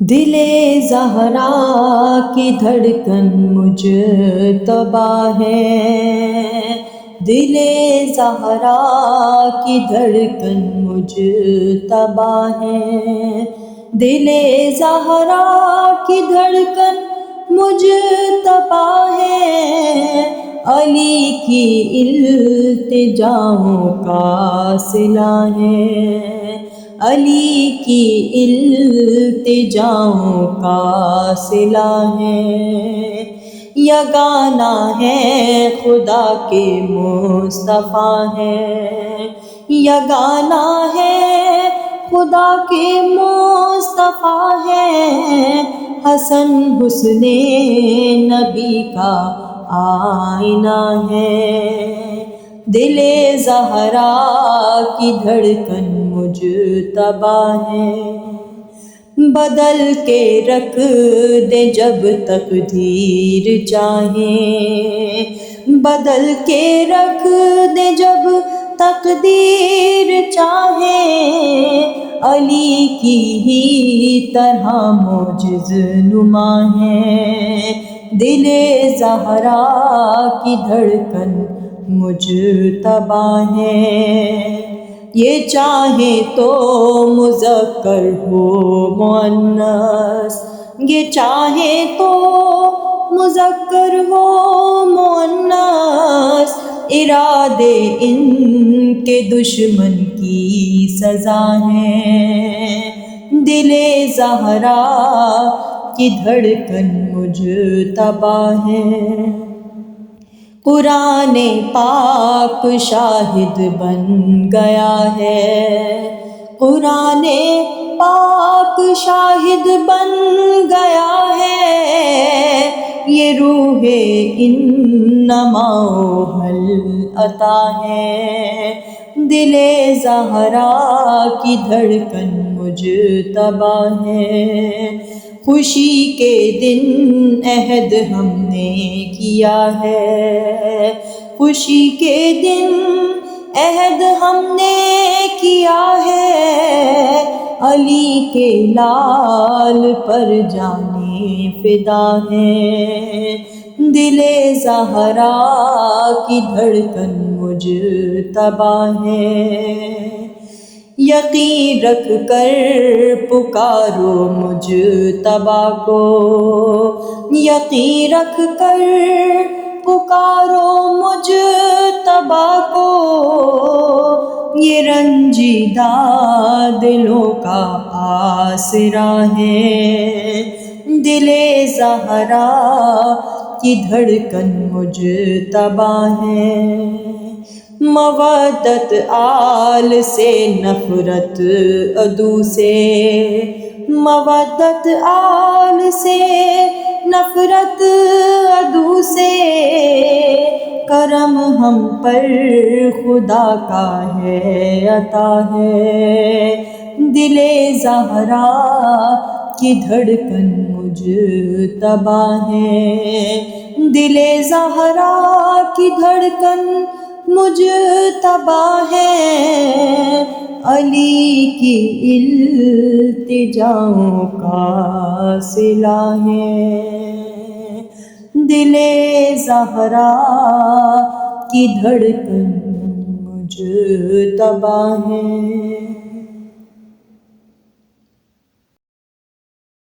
دل زہرا کی دھڑکن مجتبی ہے، دل زہرا کی دھڑکن مجتبی ہے، دل زہرا کی دھڑکن مجتبی ہے، علی کی التجاؤں کا صلہ ہے، علی کی التجاؤں کا صلہ ہے، یگانہ ہے خدا کے مصطفیٰ ہے، یگانہ ہے خدا کے مصطفیٰ ہے، حسن حسن نبی کا آئینہ ہے، دل زہرا کی دھڑکن مجتبی ہے، بدل کے رکھ دے جب تقدیر چاہے، بدل کے رکھ دے جب تقدیر چاہے، علی کی ہی طرح معجز نما ہے، دل زہرا کی دھڑکن مجتبی ہے، یہ چاہے تو مذکر ہو مؤنث، یہ چاہے تو مذکر ہو مؤنث، ارادے ان کے دشمن کی سزا ہے، دل زہرا کی دھڑکن مجتبی ہے، قرآن پاک شاہد بن گیا ہے، قرآن پاک شاہد بن گیا ہے، یہ روح انما حل عطا ہے، دل زہرا کی دھڑکن مجتبی ہے، خوشی کے دن عہد ہم نے کیا ہے، خوشی کے دن عہد ہم نے کیا ہے، علی کے لال پر جانیں فدا ہے، دل زہرا کی دھڑکن مجتبی ہے، یقین رکھ کر پکارو مجتبی کو، یقین رکھ کر پکارو مجتبی کو، یہ رنجیدہ دلوں کا آسرا ہے، دل زہرا کی دھڑکن مجتبی ہے، مودت آل سے نفرت عدو سے، مودت آل سے نفرت عدو سے، کرم ہم پر خدا کا ہے عطا ہے، دل زہرا کی دھڑکن مجتبی ہے، دل زہرا کی دھڑکن مجتبی ہے، علی کی التجاؤں کا صلہ ہے، دل زہرا کی دھڑکن مجتبی ہے۔